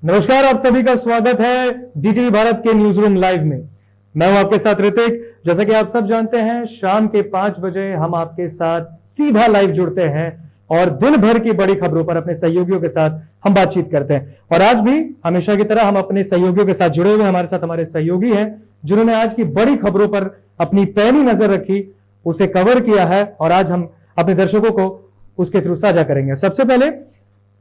नमस्कार, आप सभी का स्वागत है डीटीवी भारत के न्यूज रूम लाइव में। मैं हूं आपके साथ ऋतिक। जैसा कि आप सब जानते हैं, शाम के 5 बजे हम आपके साथ सीधा लाइव जुड़ते हैं और दिन भर की बड़ी खबरों पर अपने सहयोगियों के साथ हम बातचीत करते हैं। और आज भी हमेशा की तरह हम अपने सहयोगियों के साथ जुड़े हुए। हमारे साथ हमारे सहयोगी हैं जिन्होंने आज की बड़ी खबरों पर अपनी पैनी नजर रखी, उसे कवर किया है और आज हम अपने दर्शकों को उसके थ्रू साझा करेंगे। सबसे पहले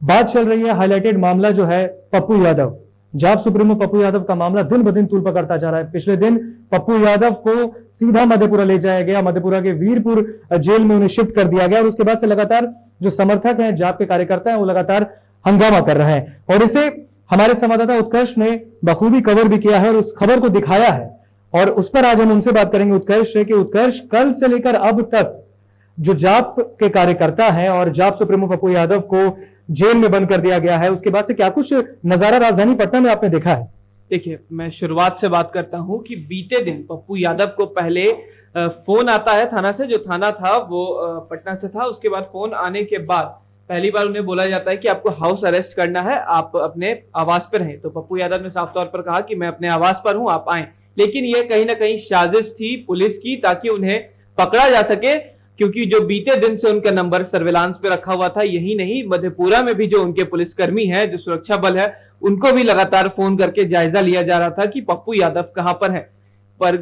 बात चल रही है, हाईलाइटेड मामला जो है पप्पू यादव, जाप सुप्रीमो पप्पू यादव का मामला दिन ब दिन तूल पकड़ता जा रहा है। पिछले दिन पप्पू यादव को सीधा मधेपुरा ले जाया गया, मधेपुरा के वीरपुर जेल में उन्हें शिफ्ट कर दिया गया और उसके बाद से लगातार जो समर्थक हैं, जाप के कार्यकर्ता हैं, वो लगातार हंगामा कर रहे हैं और इसे हमारे संवाददाता उत्कर्ष ने बखूबी कवर भी किया है और उस खबर को दिखाया है और उस पर आज हम उनसे बात करेंगे उत्कर्ष से कि उत्कर्ष, कल से लेकर अब तक जो जाप के कार्यकर्ता हैं और जाप सुप्रीमो पप्पू यादव को जेल में बंद कर दिया गया है, उसके बाद से क्या कुछ नजारा राजधानी पटना में आपने देखा है? देखिए, मैं शुरुआत से बात करता हूं कि बीते दिन पप्पू यादव को पहले फोन आता है थाना से। जो थाना था वो पटना से था। उसके बाद फोन आने के बाद पहली बार उन्हें बोला जाता है कि आपको हाउस अरेस्ट करना है, आप अपने आवास पर रहें। तो पप्पू यादव ने साफ तौर पर कहा कि मैं अपने आवास पर हूं, आप आए। लेकिन यह कहीं ना कहीं साजिश थी पुलिस की ताकि उन्हें पकड़ा जा सके, क्योंकि जो बीते दिन से उनका नंबर सर्विलांस पे रखा हुआ था। यही नहीं, मधेपुरा में भी जो उनके पुलिसकर्मी हैं, जो सुरक्षा बल है, उनको भी लगातार फोन करके जायजा लिया जा रहा था कि पप्पू यादव कहां पर है। पर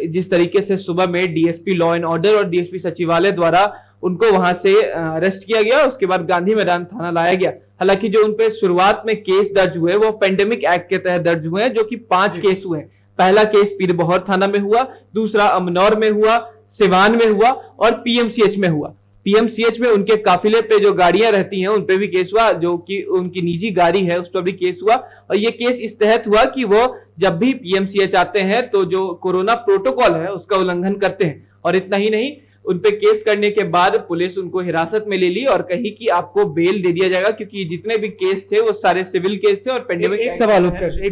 जिस तरीके से सुबह में डीएसपी लॉ एंड ऑर्डर और डीएसपी सचिवालय द्वारा उनको वहां से अरेस्ट किया गया, उसके बाद गांधी मैदान थाना लाया गया। हालांकि जो उनपे शुरुआत में केस दर्ज हुए वो पेंडेमिक एक्ट के तहत दर्ज हुए हैं, जो कि 5 केस हुए। पहला केस पीरबहोर थाना में हुआ, दूसरा अमनौर में हुआ, सिवान में हुआ और पीएमसीएच में हुआ। पीएमसीएच में उनके काफिले पे जो गाड़ियां रहती हैं उन पे भी केस हुआ, जो कि उनकी निजी गाड़ी है उस पर भी केस हुआ। और ये केस इस तहत हुआ कि वो जब भी पीएमसीएच आते हैं तो जो कोरोना प्रोटोकॉल है उसका उल्लंघन करते हैं। और इतना ही नहीं, उनपे केस करने के बाद पुलिस उनको हिरासत में ले ली और कही कि आपको बेल दे दिया जाएगा, क्योंकि जितने भी केस थे वो सारे सिविल केस थे। और पेंडेमिक एक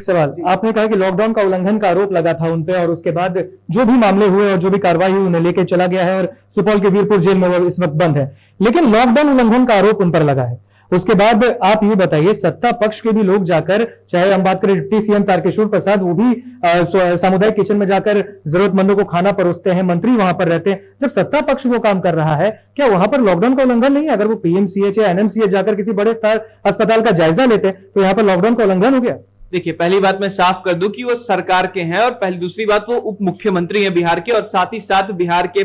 सवाल आपने कहा कि लॉकडाउन का उल्लंघन का आरोप लगा था उनपे और उसके बाद जो भी मामले हुए और जो भी कार्रवाई हुई उन्हें लेके चला गया है और सुपौल के वीरपुर जेल में वो इस वक्त बंद है। लेकिन लॉकडाउन उल्लंघन का आरोप उन पर लगा है। उसके बाद आप ये बताइए, सत्ता पक्ष के भी लोग जाकर, चाहे हम बात करें डिप्टी सीएम तारकिशोर प्रसाद, वो भी सामुदायिक किचन में जाकर जरूरतमंदों को खाना परोसते हैं, मंत्री वहां पर रहते हैं। जब सत्ता पक्ष वो काम कर रहा है, क्या वहां पर लॉकडाउन का उल्लंघन नहीं है? अगर वो पीएमसीएच या एनएमसीएच जाकर किसी बड़े अस्पताल का जायजा लेते तो यहाँ पर लॉकडाउन का उल्लंघन हो गया। देखिए, पहली बात मैं साफ कर दूं कि वो सरकार के हैं और पहली दूसरी बात वो उप मुख्यमंत्री हैं बिहार के, और साथ ही साथ बिहार के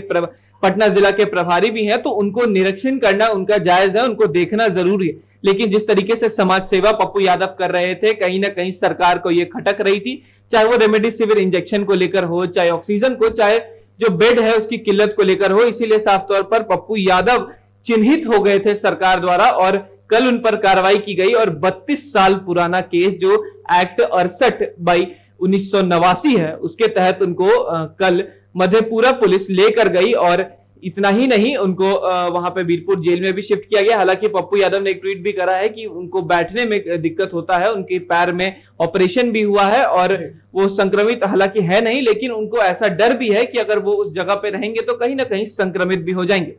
पटना जिला के प्रभारी भी हैं। तो उनको निरीक्षण करना उनका जायज है, उनको देखना जरूरी है। लेकिन जिस तरीके से समाज सेवा पप्पू यादव कर रहे थे, कहीं ना कहीं सरकार को यह खटक रही थी, चाहे वो रेमडेसिविर इंजेक्शन को लेकर हो, चाहे ऑक्सीजन को, चाहे जो बेड है उसकी किल्लत को लेकर हो। इसीलिए साफ तौर पर पप्पू यादव चिन्हित हो गए थे सरकार द्वारा और कल उन पर कार्रवाई की गई। और 32 साल पुराना केस जो एक्ट 68/1989 है, उसके तहत उनको कल मधेपुरा पुलिस लेकर गई। और इतना ही नहीं, उनको वहां पे वीरपुर जेल में भी शिफ्ट किया गया। हालांकि पप्पू यादव ने एक ट्वीट भी करा है कि उनको बैठने में दिक्कत होता है, उनके पैर में ऑपरेशन भी हुआ है और वो संक्रमित हालांकि है नहीं, लेकिन उनको ऐसा डर भी है कि अगर वो उस जगह पे रहेंगे तो कहीं ना कहीं संक्रमित भी हो जाएंगे।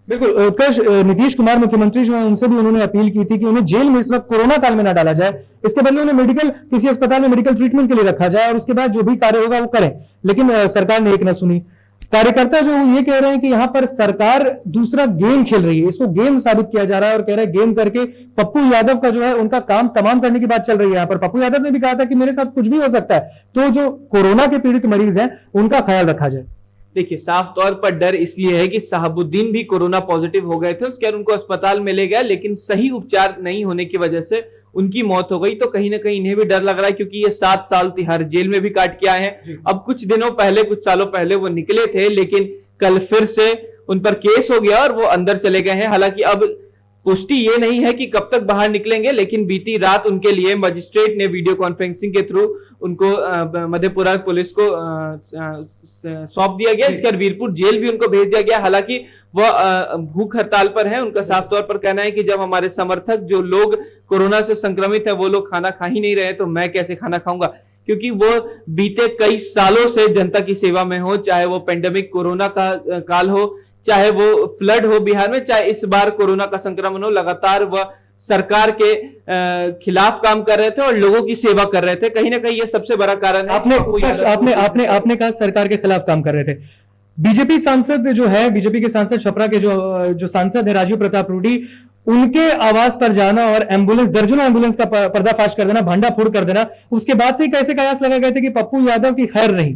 बिल्कुल। नीतीश कुमार मुख्यमंत्री जो है, उनसे भी उन्होंने अपील की थी कि उन्हें जेल में इस वक्त कोरोना काल में न डाला जाए, इसके बदले उन्हें किसी अस्पताल में मेडिकल ट्रीटमेंट के लिए रखा जाए और उसके बाद जो भी कार्य होगा वो करें। लेकिन सरकार ने एक न सुनी। कार्यकर्ता जो ये कह रहे हैं कि यहां पर सरकार दूसरा गेम खेल रही है, इसको गेम साबित किया जा रहा है और कह रहे हैं गेम करके पप्पू यादव का जो है उनका काम तमाम करने की बात चल रही है। यहां पर पप्पू यादव ने भी कहा था कि मेरे साथ कुछ भी हो सकता है, तो जो कोरोना के पीड़ित मरीज हैं उनका ख्याल रखा जाए। देखिए, साफ तौर पर डर इसलिए है कि साहबुद्दीन भी कोरोना पॉजिटिव हो गए थे, उसके बाद उनको अस्पताल में ले गया, लेकिन सही उपचार नहीं होने की वजह से उनकी मौत हो गई। तो कहीं ना कहीं इन्हें भी डर लग रहा है, क्योंकि ये 7 साल तिहाड़ जेल में भी काट के आए हैं। अब कुछ दिनों पहले, कुछ सालों पहले वो निकले थे, लेकिन कल फिर से उन पर केस हो गया और वो अंदर चले गए हैं। हालांकि अब पुष्टि ये नहीं है कि कब तक बाहर निकलेंगे, लेकिन बीती रात उनके लिए मजिस्ट्रेट ने वीडियो कॉन्फ्रेंसिंग के थ्रू उनको मधेपुरा पुलिस को सौंप दिया गया। इसके बाद वीरपुर जेल भी उनको भेज दिया गया। हालांकि वह भूख हड़ताल पर है। उनका साफ तौर पर कहना है कि जब हमारे समर्थक जो लोग कोरोना से संक्रमित है वो लोग खाना खा ही नहीं रहे, तो मैं कैसे खाना खाऊंगा, क्योंकि वो बीते कई सालों से जनता की सेवा में हो, चाहे वो पेंडेमिक कोरोना का काल हो, चाहे वो फ्लड हो बिहार में, चाहे इस बार कोरोना का संक्रमण हो, लगातार वह सरकार के खिलाफ काम कर रहे थे और लोगों की सेवा कर रहे थे। कहीं ना कहीं ये सबसे बड़ा कारण है। आपने कहा सरकार के खिलाफ काम कर रहे थे। बीजेपी सांसद जो है, बीजेपी के सांसद छपरा के जो सांसद है राजीव प्रताप रूडी, उनके आवास पर जाना और एम्बुलेंस, दर्जनों एम्बुलेंस का पर्दाफाश कर देना, भांडाफोड़ कर देना, उसके बाद से कैसे कयास लगाए गए थे कि पप्पू यादव की खैर नहीं।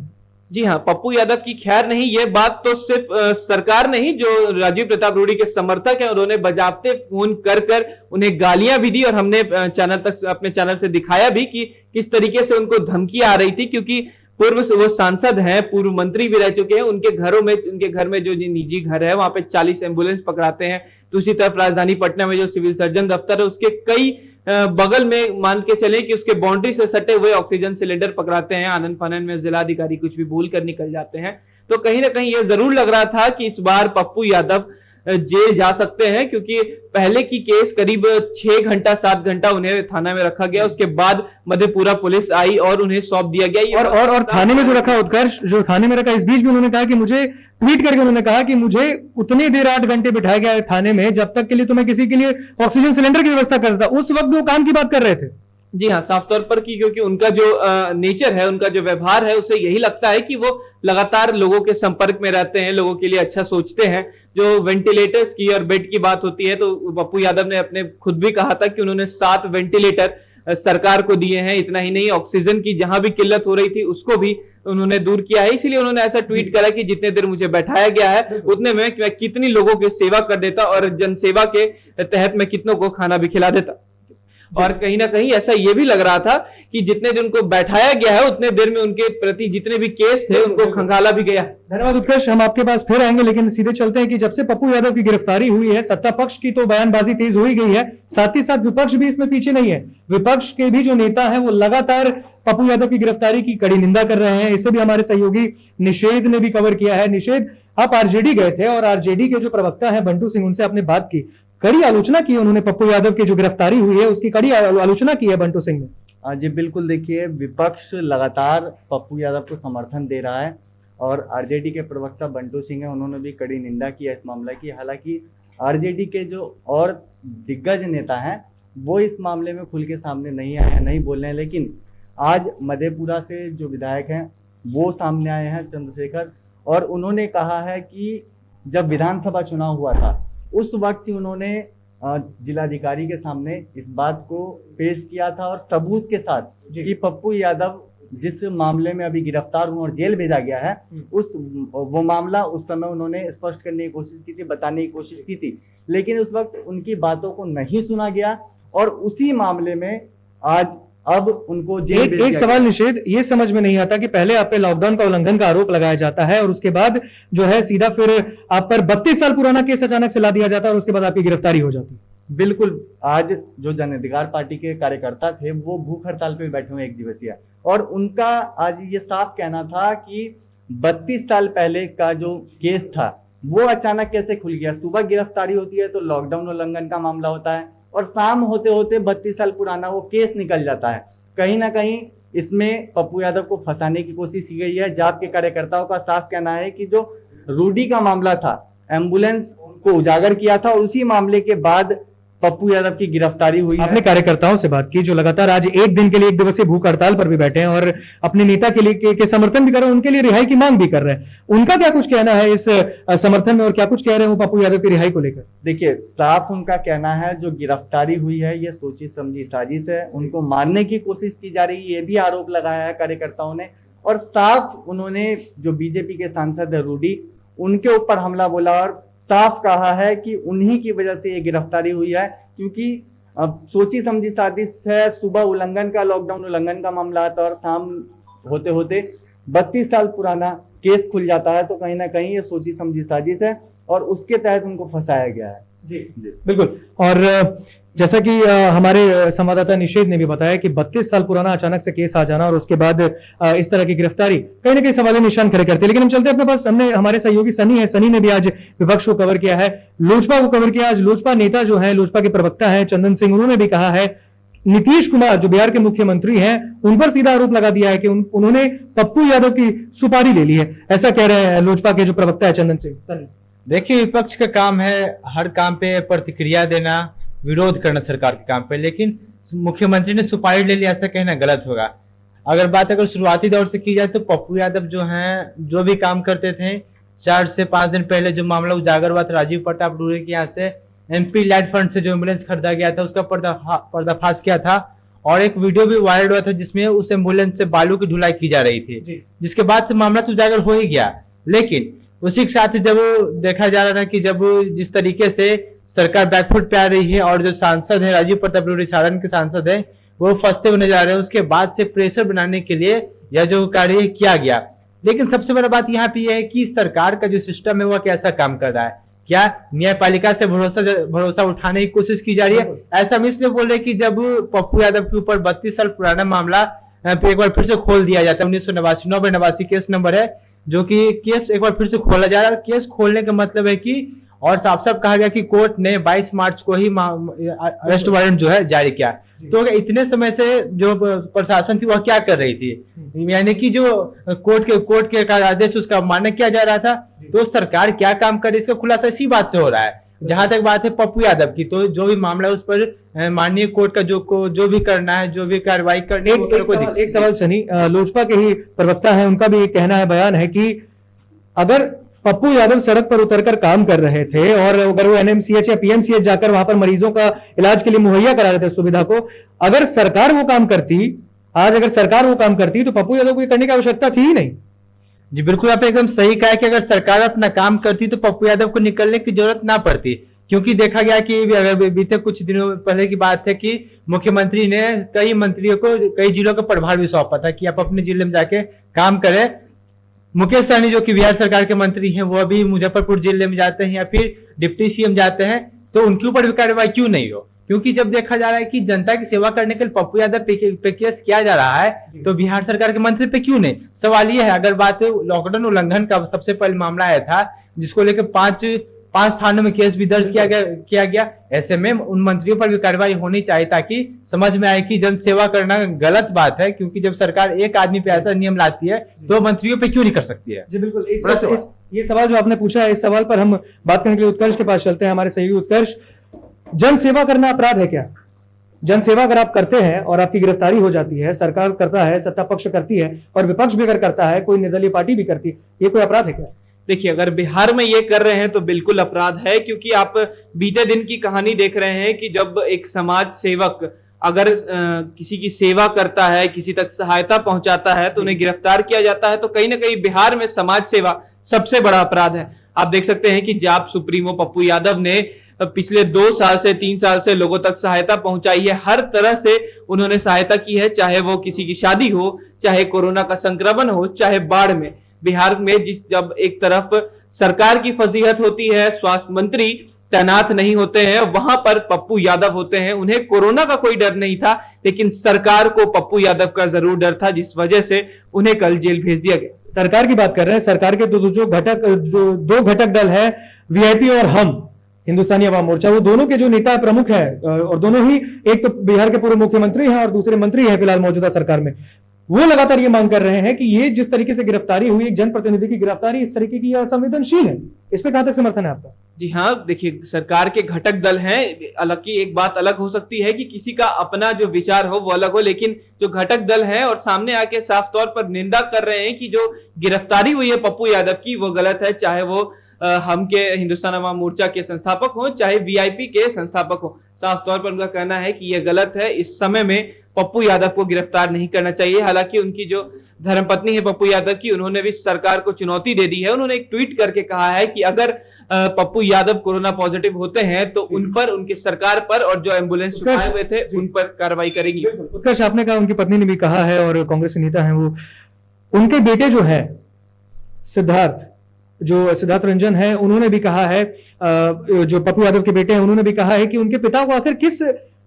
जी हाँ, पप्पू यादव की खैर नहीं, ये बात तो सिर्फ सरकार नहीं, जो राजीव प्रताप रूडी के समर्थक हैं उन्होंने बजाबते फोन कर कर उन्हें गालियां भी दी और हमने अपने चैनल से दिखाया भी कि किस तरीके से उनको धमकी आ रही थी, क्योंकि पूर्व वो सांसद हैं, पूर्व मंत्री भी रह चुके हैं। उनके घर में जो निजी घर है वहां पे 40 एम्बुलेंस पकड़ाते हैं। दूसरी तरफ राजधानी पटना में जो सिविल सर्जन दफ्तर है उसके कई बगल में मान के चले कि उसके बाउंड्री से सटे हुए ऑक्सीजन सिलेंडर पकड़ाते हैं। आनंद फानन में जिलाधिकारी कुछ भी भूल कर निकल जाते हैं। तो कहीं ना कहीं यह जरूर लग रहा था कि इस बार पप्पू यादव जेल जा सकते हैं, क्योंकि पहले की केस करीब 6 घंटा 7 घंटा उन्हें थाना में रखा गया, उसके बाद मधेपुरा पुलिस आई और उन्हें सौंप दिया गया। और थाने में जो रखा उत्कर्ष, जो थाने में रखा, इस बीच भी उन्होंने कहा कि मुझे ट्वीट करके उन्होंने कहा कि मुझे उतनी देर 8 घंटे बिठाया गया थाने में जब तक के लिए तो मैं किसी के लिए ऑक्सीजन सिलेंडर की व्यवस्था करता। उस वक्त वो काम की बात कर रहे थे। जी हाँ, साफ तौर पर कि क्योंकि उनका जो नेचर है, उनका जो व्यवहार है, उसे यही लगता है कि वो लगातार लोगों के संपर्क में रहते हैं, लोगों के लिए अच्छा सोचते हैं। जो वेंटिलेटर्स की और बेड की बात होती है तो पप्पू यादव ने अपने खुद भी कहा था कि उन्होंने 7 वेंटिलेटर सरकार को दिए हैं। इतना ही नहीं, ऑक्सीजन की जहां भी किल्लत हो रही थी उसको भी उन्होंने दूर किया है। इसीलिए उन्होंने ऐसा ट्वीट करा कि जितने देर मुझे बैठाया गया है उतने में मैं कितनी लोगों की सेवा कर देता और जनसेवा के तहत मैं कितनों को खाना भी खिला देता। और कहीं ना कहीं ऐसा ये भी लग रहा था कि जितने दिन उनको बैठाया गया है उतने देर में उनके प्रति जितने भी केस थे उनको खंगाला भी गया। धन्यवाद उत्कर्ष, हम आपके पास फिर आएंगे, लेकिन सीधे चलते हैं कि जब से पप्पू यादव की गिरफ्तारी हुई है, सत्ता पक्ष की तो बयानबाजी तेज हो ही गई है, साथ ही साथ विपक्ष भी इसमें पीछे नहीं है। विपक्ष के भी जो नेता है वो लगातार पप्पू यादव की गिरफ्तारी की कड़ी निंदा कर रहे हैं। इसे भी हमारे सहयोगी निषेध ने भी कवर किया है। निषेध, आप आरजेडी गए थे और आरजेडी के जो प्रवक्ता है बंटू सिंह, उनसे आपने बात की, कड़ी आलोचना की उन्होंने, पप्पू यादव की जो गिरफ्तारी हुई है उसकी कड़ी आलोचना की है बंटू सिंह ने। जी बिल्कुल, देखिए विपक्ष लगातार पप्पू यादव को समर्थन दे रहा है और आरजेडी के प्रवक्ता बंटू सिंह है, उन्होंने भी कड़ी निंदा की है इस मामले की। हालांकि आरजेडी के जो और दिग्गज नेता हैं वो इस मामले में खुल के सामने नहीं आए हैं, नहीं बोल रहे हैं, लेकिन आज मधेपुरा से जो विधायक हैं वो सामने आए हैं, चंद्रशेखर, और उन्होंने कहा है कि जब विधानसभा चुनाव हुआ था उस वक्त ही उन्होंने जिलाधिकारी के सामने इस बात को पेश किया था और सबूत के साथ कि पप्पू यादव जिस मामले में अभी गिरफ्तार हुए और जेल भेजा गया है वो मामला उस समय उन्होंने स्पष्ट करने की कोशिश की थी, बताने की कोशिश की थी, लेकिन उस वक्त उनकी बातों को नहीं सुना गया और उसी मामले में आज अब उनको जेल एक सवाल निषेध, ये समझ में नहीं आता कि पहले आप पे लॉकडाउन का उल्लंघन का आरोप लगाया जाता है और उसके बाद जो है सीधा फिर आप पर 32 साल पुराना केस अचानक से ला दिया जाता है और उसके बाद आपकी गिरफ्तारी हो जाती है। बिल्कुल, आज जो जन अधिकार पार्टी के कार्यकर्ता थे वो भूख हड़ताल पे बैठे हुए 1 दिवसीय, और उनका आज ये साफ कहना था कि 32 साल पहले का जो केस था वो अचानक कैसे खुल गया। सुबह गिरफ्तारी होती है तो लॉकडाउन उल्लंघन का मामला होता है और शाम होते होते 32 साल पुराना वो केस निकल जाता है। कहीं ना कहीं इसमें पप्पू यादव को फंसाने की कोशिश की गई है। जाप के कार्यकर्ताओं का साफ कहना है कि जो रूडी का मामला था, एम्बुलेंस को उजागर किया था और उसी मामले के बाद पप्पू यादव की गिरफ्तारी हुई। आपने कार्यकर्ताओं से बात की जो लगातार आज एक दिन के लिए 1 दिवसीय भूख हड़ताल पर भी बैठे हैं और अपने नेता के लिए के समर्थन भी कर रहे हैं, उनके लिए रिहाई की मांग भी कर रहे हैं, उनका क्या कुछ कहना है इस समर्थन में और क्या कुछ कह रहे हैं वो पप्पू यादव की रिहाई को लेकर? देखिए, साफ उनका कहना है जो गिरफ्तारी हुई है ये सोची समझी साजिश है, उनको मारने की कोशिश की जा रही है, ये भी आरोप लगाया है कार्यकर्ताओं ने। और साफ उन्होंने जो बीजेपी के सांसद है रूडी, उनके ऊपर हमला बोला और साफ कहा है कि उन्हीं की वजह से ये गिरफ्तारी हुई है, क्योंकि अब सोची समझी साजिश है। सुबह उल्लंघन का, लॉकडाउन उल्लंघन का मामला आता है और शाम होते होते 32 साल पुराना केस खुल जाता है, तो कहीं ना कहीं ये सोची समझी साजिश है और उसके तहत उनको फंसाया गया है। जी बिल्कुल। और जैसा कि हमारे संवाददाता निषेध ने भी बताया कि 32 साल पुराना अचानक से केस आ जाना और उसके बाद इस तरह की गिरफ्तारी कहीं ना कहीं सवाल निशान खड़े करते हैं। लेकिन हम चलते हैं अपने पास, हमने हमारे सहयोगी सनी है, सनी ने भी आज विपक्ष को कवर किया है, लोजपा को कवर किया। आज लोजपा नेता जो है, लोजपा के प्रवक्ता है चंदन सिंह, उन्होंने भी कहा है नीतीश कुमार जो बिहार के मुख्यमंत्री हैं उन पर सीधा आरोप लगा दिया है कि उन्होंने पप्पू यादव की सुपारी ले ली है, ऐसा कह रहे हैं लोजपा के जो प्रवक्ता है चंदन सिंह। देखिए, विपक्ष का काम है हर काम पे प्रतिक्रिया देना, विरोध करना सरकार के काम पे, लेकिन मुख्यमंत्री ने सुपारी ले लिया, ऐसा कहना गलत होगा। अगर शुरुआती दौर से की जाए तो पप्पू यादव जो हैं, जो भी काम करते थे, 4 से 5 दिन पहले जो मामला उजागर हुआ था राजीव प्रताप रूढ़ी के यहाँ से MP लैंड फंड से जो एम्बुलेंस खरीदा गया था, उसका पर्दाफाश किया था और एक वीडियो भी वायरल हुआ था जिसमें उस एम्बुलेंस से बालू की ढुलाई की जा रही थी, जिसके बाद से मामला तो उजागर हो ही गया। लेकिन उसी के साथ जब देखा जा रहा था कि जब जिस तरीके से सरकार बैकफुट पे आ रही है और जो सांसद है राजीव प्रताप रूढ़ी, सारण के सांसद है, वो फंसते हुए नजर आ रहे हैं, उसके बाद से प्रेशर बनाने के लिए यह जो कार्य किया गया। लेकिन सबसे बड़ा बात यहाँ पे यह है कि सरकार का जो सिस्टम है वह कैसा काम कर रहा है, क्या न्यायपालिका से भरोसा उठाने की कोशिश की जा रही है। ऐसा हम इसलिए बोल रहे हैं कि जब पप्पू यादव के ऊपर 32 साल पुराना मामला एक बार फिर से खोल दिया जाता है, 1989 केस नंबर है, जो कि केस एक बार फिर से खोला जा रहा है। केस खोलने का मतलब है कि और साफ साफ कहा गया कि कोर्ट ने 22 मार्च को ही अरेस्ट वारंट जो है जारी किया। तो इतने समय से जो प्रशासन थी वह क्या कर रही थी, यानी कि जो कोर्ट के आदेश उसका मान्य किया जा रहा था, तो सरकार क्या काम कर रही है इसका खुलासा इसी बात से हो रहा है। जहां तक बात है पप्पू यादव की, तो जो भी मामला उस पर माननीय कोर्ट का जो भी करना है, जो भी कार्रवाई करनी है। एक सवाल सनी, लोजपा के ही प्रवक्ता है, उनका भी एक कहना है, बयान है कि अगर पप्पू यादव सड़क पर उतरकर काम कर रहे थे और अगर वो NMCH या PMCH जाकर वहां पर मरीजों का इलाज के लिए मुहैया करा रहे थे सुविधा को, अगर सरकार वो काम करती, आज अगर सरकार वो काम करती तो पप्पू यादव को ये करने की आवश्यकता थी ही नहीं। जी बिल्कुल, आप एकदम सही कहा कि अगर सरकार अपना काम करती तो पप्पू यादव को निकलने की जरूरत ना पड़ती, क्योंकि देखा गया कि अगर बीते कुछ दिनों पहले की बात है कि मुख्यमंत्री ने कई मंत्रियों को कई जिलों का प्रभार भी सौंपा था कि आप अपने जिले में जाके काम करें। मुकेश सहनी जो कि बिहार सरकार के मंत्री हैं, वो अभी मुजफ्फरपुर जिले में जाते हैं या फिर डिप्टी CM जाते हैं, तो उनके ऊपर भी कार्रवाई क्यों नहीं हो? क्योंकि जब देखा जा रहा है कि जनता की सेवा करने के लिए पप्पू यादव पे केस किया जा रहा है, तो बिहार सरकार के मंत्री पे क्यों नहीं? सवाल यह है, अगर बात लॉकडाउन उल्लंघन का सबसे पहले मामला आया था, जिसको लेकर पांच थानों में केस भी दर्ज किया गया, ऐसे में उन मंत्रियों पर भी कार्रवाई होनी चाहिए ताकि समझ में आए कि जन सेवा करना गलत बात है। क्योंकि जब सरकार एक आदमी पे ऐसा नियम लाती है तो मंत्रियों पे क्यों नहीं कर सकती है? जी बिल्कुल, ये सवाल जो आपने पूछा है, इस सवाल पर हम बात करने के लिए उत्कर्ष के पास चलते हैं। हमारे सहयोगी उत्कर्ष, जन सेवा करना अपराध है क्या? जन सेवा अगर आप करते हैं और आपकी गिरफ्तारी हो जाती है, सरकार करता है, सत्ता पक्ष करती है और विपक्ष भी अगर करता है, कोई निर्दलीय पार्टी भी करती है, ये कोई अपराध है क्या? देखिए, अगर बिहार में ये कर रहे हैं तो बिल्कुल अपराध है, क्योंकि आप बीते दिन की कहानी देख रहे हैं कि जब एक समाज सेवक अगर किसी की सेवा करता है, किसी तक सहायता पहुंचाता है, तो उन्हें गिरफ्तार किया जाता है। तो कहीं ना कहीं बिहार में समाज सेवा सबसे बड़ा अपराध है। आप देख सकते हैं कि जाप सुप्रीमो पप्पू यादव ने पिछले 2 साल से 3 साल से लोगों तक सहायता पहुंचाई है। हर तरह से उन्होंने सहायता की है, चाहे वो किसी की शादी हो, चाहे कोरोना का संक्रमण हो, चाहे बाढ़ में। बिहार में जब एक तरफ सरकार की फजीहत होती है, स्वास्थ्य मंत्री तैनात नहीं होते हैं, वहां पर पप्पू यादव होते हैं। उन्हें कोरोना का कोई डर नहीं था, लेकिन सरकार को पप्पू यादव का जरूर डर था, जिस वजह से उन्हें कल जेल भेज दिया गया। सरकार की बात कर रहे हैं, सरकार के दो घटक दल है, VIP और हम हिंदुस्तानी अवाम मोर्चा, वो दोनों के जो नेता प्रमुख है और दोनों ही, एक तो बिहार के पूर्व मुख्यमंत्री हैं और दूसरे मंत्री हैं फिलहाल मौजूदा सरकार में, वो लगातार ये मांग कर रहे हैं कि ये जिस तरीके से गिरफ्तारी हुई, एक जनप्रतिनिधि की गिरफ्तारी इस तरीके की असंवेदनशील है। इस पे कहां तक समर्थन है आपका? जी हाँ, देखिए, सरकार के घटक दल हैं। हालांकि एक बात अलग हो सकती है कि किसी का अपना जो विचार हो वो अलग हो, लेकिन जो घटक दल हैं और सामने आके साफ तौर पर निंदा कर रहे हैं कि जो गिरफ्तारी हुई है पप्पू यादव की, वो गलत है। चाहे वो हम के हिंदुस्तान अवाम मोर्चा के संस्थापक हो, चाहे VIP के संस्थापक हो, साफ तौर पर उनका कहना है कि यह गलत है। इस समय में पप्पू यादव को गिरफ्तार नहीं करना चाहिए। हालांकि उनकी जो धर्मपत्नी है पप्पू यादव की, उन्होंने भी सरकार को चुनौती दे दी है। उन्होंने एक ट्वीट करके कहा है कि अगर पप्पू यादव कोरोना पॉजिटिव होते हैं तो उन पर, उनकी सरकार पर और जो एम्बुलेंस छुपाए हुए थे उन पर कार्रवाई करेगी। उत्कर्ष, आपने कहा उनकी पत्नी ने भी कहा है और कांग्रेस के नेता हैं वो, उनके बेटे जो है सिद्धार्थ रंजन है, उन्होंने भी कहा है, जो पप्पू यादव के बेटे हैं, उन्होंने भी कहा है कि उनके पिता को आखिर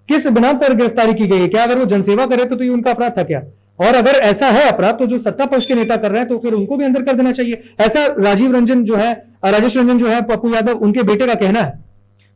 किस बिना पर गिरफ्तारी की गई है? क्या अगर वो जनसेवा करे तो ये उनका अपराध था क्या? और अगर ऐसा है अपराध, तो जो सत्ता पक्ष के नेता कर रहे हैं तो फिर उनको भी अंदर कर देना चाहिए। ऐसा राजेश रंजन जो है पप्पू यादव, उनके बेटे का कहना है।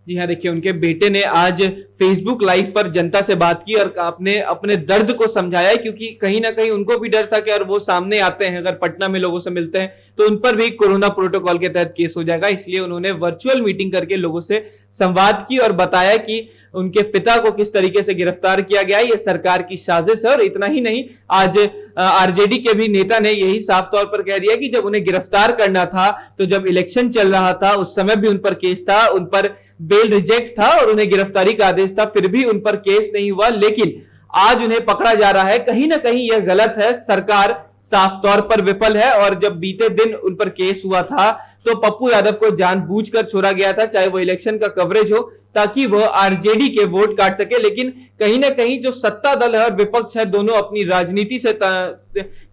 जी हाँ, देखिए उनके बेटे ने आज फेसबुक लाइव पर जनता से बात की और आपने अपने दर्द को समझाया है, क्योंकि कहीं ना कहीं उनको भी डर था कि अगर वो सामने आते हैं, अगर पटना में लोगों से मिलते हैं तो उन पर भी कोरोना प्रोटोकॉल के तहत केस हो जाएगा। इसलिए उन्होंने वर्चुअल मीटिंग करके लोगों से संवाद की और बताया कि उनके पिता को किस तरीके से गिरफ्तार किया गया, ये सरकार की साजिश है। और इतना ही नहीं, आज आरजेडी के भी नेता ने यही साफ तौर पर कह दिया कि जब उन्हें गिरफ्तार करना था तो जब इलेक्शन चल रहा था उस समय भी उन पर केस था, उन पर बेल रिजेक्ट था और उन्हें गिरफ्तारी का आदेश था, फिर भी उन पर केस नहीं हुआ। लेकिन आज उन्हें पकड़ा जा रहा है, कहीं ना कहीं यह गलत है, सरकार साफ तौर पर विफल है। और जब बीते दिन उन पर केस हुआ था तो पप्पू यादव को जानबूझकर छोड़ा गया था, चाहे वो इलेक्शन का कवरेज हो, ताकि वह आरजेडी के वोट काट सके। लेकिन कहीं ना कहीं जो सत्ता दल है और विपक्ष है, दोनों अपनी राजनीति से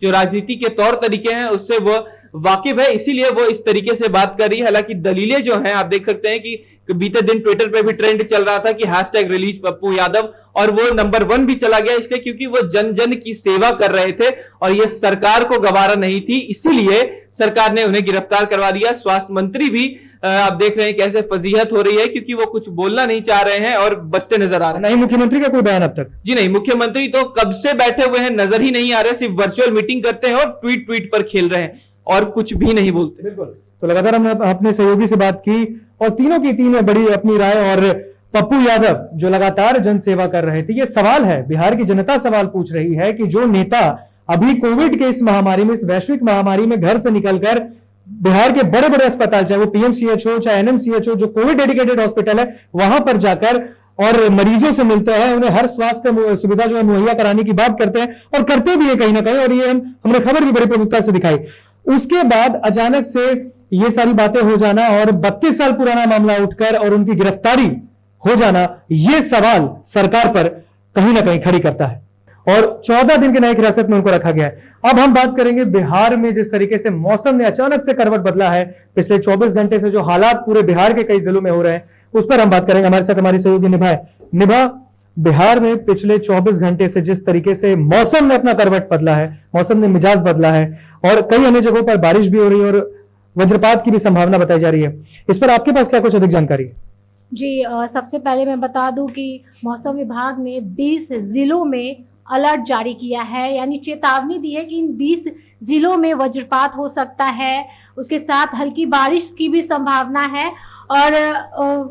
जो राजनीति के तौर तरीके हैं उससे वह वाकिफ है, इसीलिए वो इस तरीके से बात कर रही है। हालांकि दलीलें जो हैं, आप देख सकते हैं कि बीते दिन ट्विटर पे भी ट्रेंड चल रहा था कि हैशटैग रिलीज पप्पू यादव, और वो नंबर 1 भी चला गया इसलिए क्योंकि वो जन जन की सेवा कर रहे थे और ये सरकार को गवारा नहीं थी, इसीलिए सरकार ने उन्हें गिरफ्तार करवा दिया। स्वास्थ्य मंत्री भी आप देख रहे हैं कैसे फजीहत हो रही है, क्योंकि वो कुछ बोलना नहीं चाह रहे हैं और बचते नजर आ रहे हैं। नहीं, मुख्यमंत्री का कोई बयान अब तक? जी नहीं, मुख्यमंत्री तो कब से बैठे हुए हैं, नजर ही नहीं आ रहे, सिर्फ वर्चुअल मीटिंग करते हैं और ट्वीट पर खेल रहे हैं और कुछ भी नहीं बोलते। बिल्कुल। तो लगातार हमने अपने सहयोगी से बात की और तीनों की तीनों बड़ी अपनी राय, और पप्पू यादव जो लगातार जन सेवा कर रहे थे, ये सवाल है, बिहार की जनता सवाल पूछ रही है कि जो नेता अभी कोविड के इस महामारी में, इस वैश्विक महामारी में घर से निकलकर बिहार के बड़े बड़े अस्पताल, चाहे वो पीएमसीएच हो चाहे एनएमसीएच हो, जो कोविड डेडिकेटेड हॉस्पिटल है, वहां पर जाकर और मरीजों से मिलते हैं, उन्हें हर स्वास्थ्य सुविधा जो है मुहैया कराने की बात करते हैं और करते भी है कहीं ना कहीं, और ये हमने खबर भी बड़ी प्रमुखता से दिखाई। उसके बाद अचानक से ये सारी बातें हो जाना और 32 साल पुराना मामला उठकर और उनकी गिरफ्तारी हो जाना, ये सवाल सरकार पर कहीं ना कहीं खड़ी करता है और 14 दिन की न्यायिक हिरासत में उनको रखा गया है। अब हम बात करेंगे बिहार में जिस तरीके से मौसम ने अचानक से करवट बदला है, पिछले 24 घंटे से जो हालात पूरे बिहार के कई जिलों में हो रहे हैं, उस पर हम बात करेंगे। हमारे साथ हमारी सहयोगी निभा, बिहार में पिछले 24 घंटे से जिस तरीके से मौसम ने अपना करवट बदला है, मौसम ने मिजाज बदला है और कई अन्य जगहों पर बारिश भी हो रही है और वज्रपात की भी संभावना बताई जा रही है, इस पर आपके पास क्या कुछ अधिक जानकारी है? जी, सबसे पहले मैं बता दूं कि मौसम विभाग ने 20 जिलों में अलर्ट जारी किया है, यानी चेतावनी दी है कि इन 20 जिलों में वज्रपात हो सकता है, उसके साथ हल्की बारिश की भी संभावना है। और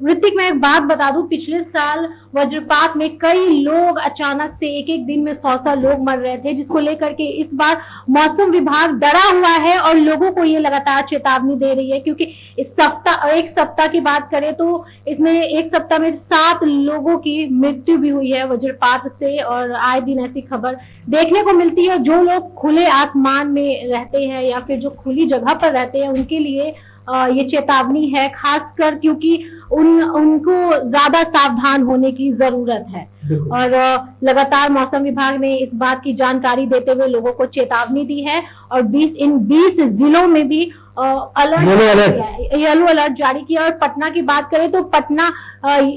ऋतिक, मैं एक बात बता दूं, पिछले साल वज्रपात में कई लोग अचानक से एक दिन में 100 लोग मर रहे थे, जिसको लेकर के इस बार मौसम विभाग डरा हुआ है और लोगों को ये लगातार चेतावनी दे रही है, क्योंकि इस एक सप्ताह की बात करें तो इसमें एक सप्ताह में 7 लोगों की मृत्यु भी हुई है वज्रपात से, और आए दिन ऐसी खबर देखने को मिलती है। जो लोग खुले आसमान में रहते हैं या फिर जो खुली जगह पर रहते हैं, उनके लिए ये चेतावनी है, खासकर क्योंकि उनको ज्यादा सावधान होने की जरूरत है। और लगातार मौसम विभाग ने इस बात की जानकारी देते हुए लोगों को चेतावनी दी है और 20 जिलों में भी येलो अलर्ट जारी किया। और पटना की बात करें तो पटना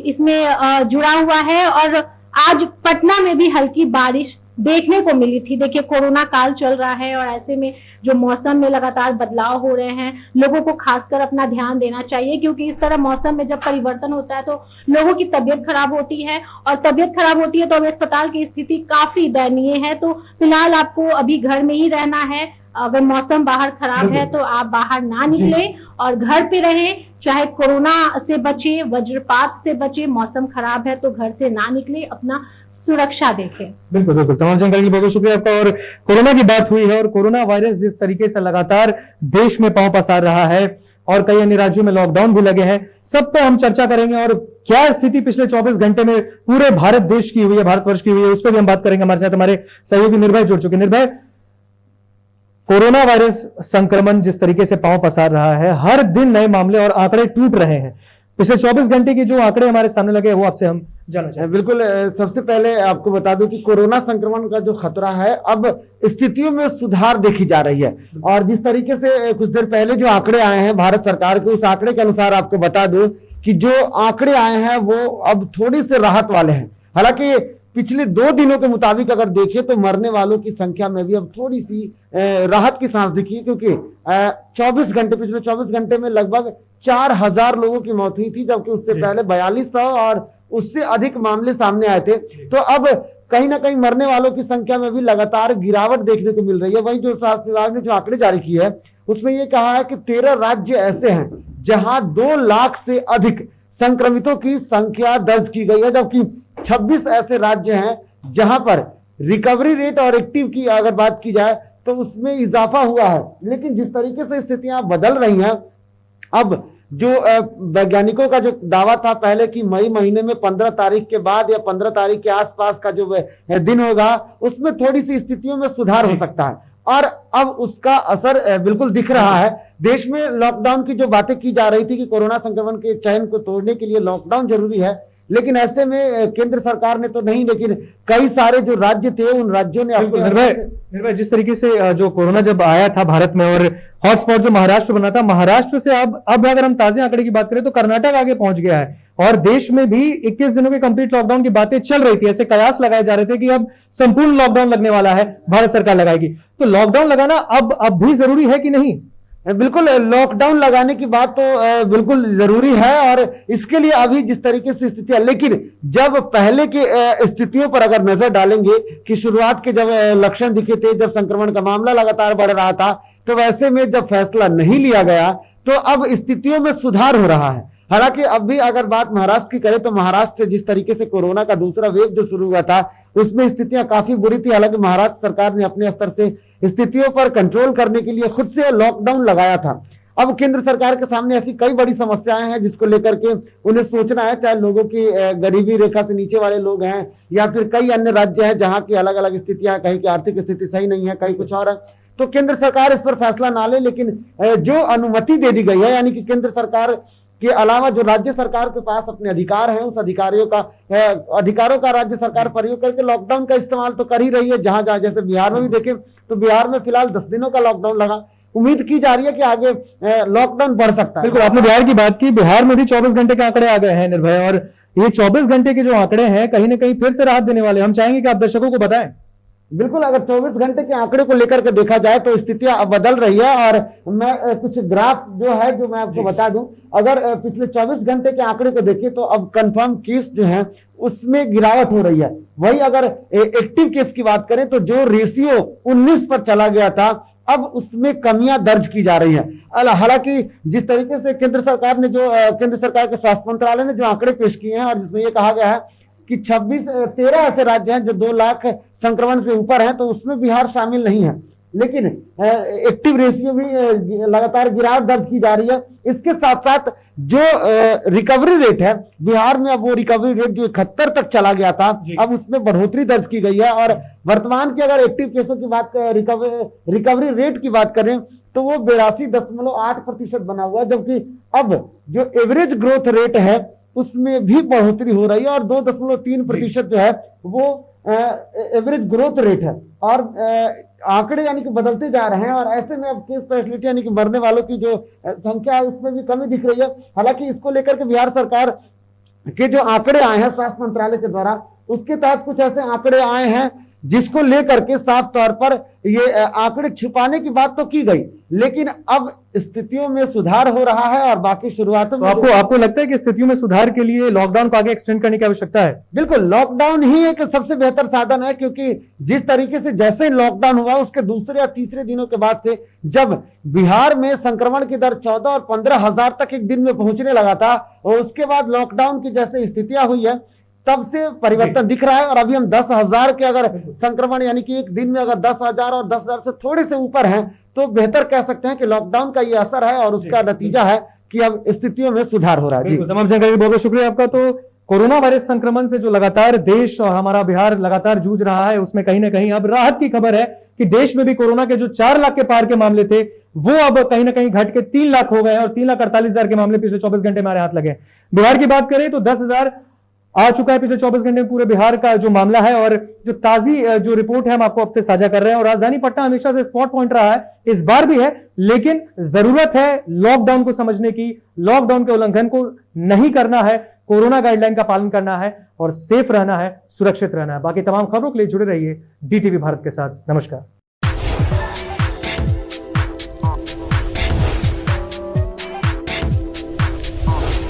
इसमें जुड़ा हुआ है और आज पटना में भी हल्की बारिश देखने को मिली थी। देखिए, कोरोना काल चल रहा है और ऐसे में जो मौसम में लगातार बदलाव हो रहे हैं, लोगों को खासकर अपना ध्यान देना चाहिए, क्योंकि इस तरह मौसम में जब परिवर्तन होता है तो लोगों की तबीयत खराब होती है और तबीयत खराब होती है तो अब अस्पताल की स्थिति काफी दयनीय है। तो फिलहाल आपको अभी घर में ही रहना है। अगर मौसम बाहर खराब है तो आप बाहर ना निकले और घर पे रहें, चाहे कोरोना से बचे, वज्रपात से बचे। मौसम खराब है तो घर से ना निकले, अपना सुरक्षा देखें। बिल्कुल बिल्कुल, तमाम जानकारी के लिए बहुत शुक्रिया आपका। और कोरोना की बात हुई है और कोरोना वायरस जिस तरीके से लगातार देश में पांव पसार रहा है और कई अन्य राज्यों में लॉकडाउन भी लगे हैं, सब पे हम चर्चा करेंगे और क्या स्थिति पिछले 24 घंटे में पूरे भारत देश की हुई है, भारतवर्ष की हुई है, उस पर भी हम बात करेंगे। हमारे साथ हमारे सहयोगी निर्भय जुड़ चुके। निर्भय, कोरोना वायरस संक्रमण जिस तरीके से पांव पसार रहा है, हर दिन नए मामले और आंकड़े टूट रहे हैं, पिछले 24 घंटे के जो आंकड़े हमारे सामने लगे वो आपसे हम जानना चाहें। बिल्कुल, सबसे पहले आपको बता दूं कि कोरोना संक्रमण का जो खतरा है, अब स्थितियों में सुधार देखी जा रही है। और जिस तरीके से कुछ देर पहले जो आंकड़े आए हैं भारत सरकार के, उस आंकड़े के अनुसार आपको बता दूं कि जो आंकड़े आए हैं वो अब थोड़ी से राहत वाले हैं। हालांकि पिछले 2 दिनों के मुताबिक अगर देखें तो मरने वालों की संख्या में भी अब थोड़ी सी राहत की सांस दिखी है, क्योंकि पिछले 24 घंटे में लगभग 4000 लोगों की मौत हुई थी, जबकि उससे पहले 4200 और उससे अधिक मामले सामने आए थे। तो अब कहीं ना कहीं मरने वालों की संख्या में भी लगातार गिरावट देखने को मिल रही है। वहीं जो स्वास्थ्य विभाग ने जो आंकड़े जारी किए हैं उसमें यह कहा है कि 13 राज्य ऐसे हैं जहां 2 लाख से अधिक संक्रमितों की संख्या दर्ज की गई है, जबकि 26 ऐसे राज्य हैं जहां पर रिकवरी रेट और एक्टिव की अगर बात की जाए तो उसमें इजाफा हुआ है। लेकिन जिस तरीके से स्थितियां बदल रही हैं, अब जो वैज्ञानिकों का जो दावा था पहले कि मई महीने में 15 तारीख के बाद या 15 तारीख के आसपास का जो दिन होगा उसमें थोड़ी सी स्थितियों में सुधार हो सकता है, और अब उसका असर बिल्कुल दिख रहा है। देश में लॉकडाउन की जो बातें की जा रही थी कि कोरोना संक्रमण के चैन को तोड़ने के लिए लॉकडाउन जरूरी है, लेकिन ऐसे में केंद्र सरकार ने तो नहीं, लेकिन कई सारे जो राज्य थे उन राज्यों ने निर्भय जिस तरीके से जो कोरोना जब आया था भारत में और हॉटस्पॉट जो महाराष्ट्र बना था, महाराष्ट्र से अब अगर हम ताजे आंकड़े की बात करें तो कर्नाटक आगे पहुंच गया है और देश में भी 21 दिनों के कंप्लीट लॉकडाउन की बातें चल रही थी। ऐसे कयास लगाए जा रहे थे कि अब संपूर्ण लॉकडाउन लगने वाला है, भारत सरकार लगाएगी। तो लॉकडाउन लगाना अब भी जरूरी है कि नहीं? बिल्कुल, लॉकडाउन लगाने की बात तो बिल्कुल जरूरी है, और इसके लिए अभी जिस तरीके से स्थिति है, लेकिन जब पहले की स्थितियों पर अगर नजर डालेंगे कि शुरुआत के जब लक्षण दिखे थे, जब संक्रमण का मामला लगातार बढ़ रहा था, तो वैसे में जब फैसला नहीं लिया गया तो अब स्थितियों में सुधार हो रहा है। हालांकि अब भी अगर बात महाराष्ट्र की करें तो महाराष्ट्र जिस तरीके से कोरोना का दूसरा वेव जो शुरू हुआ था उसमें स्थितियां काफी बुरी थी। हालांकि महाराष्ट्र सरकार ने अपने स्तर से स्थितियों पर कंट्रोल करने के लिए खुद से लॉकडाउन लगाया था। अब केंद्र सरकार के सामने ऐसी कई बड़ी समस्याएं हैं जिसको लेकर के उन्हें सोचना है, चाहे लोगों की गरीबी रेखा से नीचे वाले लोग हैं या फिर कई अन्य राज्य हैं जहां की अलग अलग स्थितियां, कहीं की आर्थिक स्थिति सही नहीं है, कहीं कुछ और है। तो केंद्र सरकार इस पर फैसला ना ले, लेकिन जो अनुमति दे दी गई है, यानी कि केंद्र सरकार के अलावा जो राज्य सरकार के पास अपने अधिकार हैं, उस अधिकारों का राज्य सरकार प्रयोग करके लॉकडाउन का इस्तेमाल तो कर ही रही है। जहां जहां जैसे बिहार में भी देखें तो बिहार में फिलहाल 10 दिनों का लॉकडाउन लगा, उम्मीद की जा रही है कि आगे लॉकडाउन बढ़ सकता है। बिल्कुल, आपने बिहार की बात की, बिहार में भी 24 घंटे के आंकड़े आ गए हैं निर्भय, और ये 24 घंटे के जो आंकड़े हैं कहीं ना कहीं फिर से राहत देने वाले। हम चाहेंगे कि आप दर्शकों को बताएं। बिल्कुल, अगर 24 घंटे के आंकड़े को लेकर के देखा जाए तो स्थितियां अब बदल रही है, और मैं कुछ ग्राफ जो है जो मैं आपको बता दूं, अगर पिछले 24 घंटे के आंकड़े को देखें तो अब कंफर्म केस जो है उसमें गिरावट हो रही है। वही अगर एक्टिव केस की बात करें तो जो रेशियो 19 पर चला गया था अब उसमें कमियां दर्ज की जा रही है। हालांकि जिस तरीके से केंद्र सरकार के स्वास्थ्य मंत्रालय ने जो आंकड़े पेश किए हैं और जिसमें यह कहा गया है कि 13 ऐसे राज्य हैं जो 2 लाख संक्रमण से ऊपर हैं, तो उसमें बिहार शामिल नहीं है, लेकिन एक्टिव रेशियो भी लगातार गिरावट दर्ज की जा रही है। इसके साथ साथ जो रिकवरी रेट है बिहार में, अब वो रिकवरी रेट जो 71 तक चला गया था अब उसमें बढ़ोतरी दर्ज की गई है, और वर्तमान की अगर एक्टिव केसों की बात रिकवरी रेट की बात करें तो वो 82.8% बना हुआ है, जबकि अब जो एवरेज ग्रोथ रेट है उसमें भी बढ़ोतरी हो रही है और 2.3% जो है वो एवरेज ग्रोथ रेट है, और आंकड़े यानी कि बदलते जा रहे हैं। और ऐसे में अब केस फैसिलिटी यानी कि मरने वालों की जो संख्या है उसमें भी कमी दिख रही है। हालांकि इसको लेकर के बिहार सरकार के जो आंकड़े आए हैं स्वास्थ्य मंत्रालय के द्वारा, उसके तहत कुछ ऐसे आंकड़े आए हैं जिसको लेकर के साफ तौर पर ये आंकड़े छिपाने की बात तो की गई, लेकिन अब स्थितियों में सुधार हो रहा है और बाकी शुरुआतों में आपको लगता है कि स्थितियों में सुधार के लिए लॉकडाउन को आगे एक्सटेंड करने की आवश्यकता है? बिल्कुल, लॉकडाउन ही एक सबसे बेहतर साधन है, क्योंकि जिस तरीके से जैसे लॉकडाउन हुआ उसके दूसरे या तीसरे दिनों के बाद से जब बिहार में संक्रमण की दर 14 और 15 हजार तक एक दिन में पहुंचने लगा था, और उसके बाद लॉकडाउन की जैसे स्थितियां हुई है तब से परिवर्तन दिख रहा है। और अभी हम 10,000 के अगर संक्रमण यानी कि एक दिन में अगर 10,000 और 10,000 से थोड़े से ऊपर हैं तो बेहतर कह सकते हैं कि लॉकडाउन का ये असर है और उसका नतीजा है कि अब स्थितियों में सुधार हो रहा है। जी, तमाम जानकारी बहुत बहुत शुक्रिया आपका। तो कोरोना वायरस संक्रमण से जो लगातार देश और हमारा बिहार लगातार जूझ रहा है, उसमें कहीं ना कहीं अब राहत की खबर है कि देश में भी कोरोना के जो 4 लाख के पार के मामले थे वो अब कहीं ना कहीं घट के 3 लाख हो गए, और 3,48,000 के मामले पिछले 24 घंटे में हमारे हाथ लगे। बिहार की बात करें तो 10,000 आ चुका है पिछले 24 घंटे में पूरे बिहार का जो मामला है, और जो ताजी जो रिपोर्ट है हम आपको आपसे साझा कर रहे हैं। और राजधानी पटना हमेशा से स्पॉट पॉइंट रहा है, इस बार भी है, लेकिन जरूरत है लॉकडाउन को समझने की, लॉकडाउन के उल्लंघन को नहीं करना है, कोरोना गाइडलाइन का पालन करना है और सेफ रहना है, सुरक्षित रहना है। बाकी तमाम खबरों के लिए जुड़े रहिए DTV भारत के साथ। नमस्कार।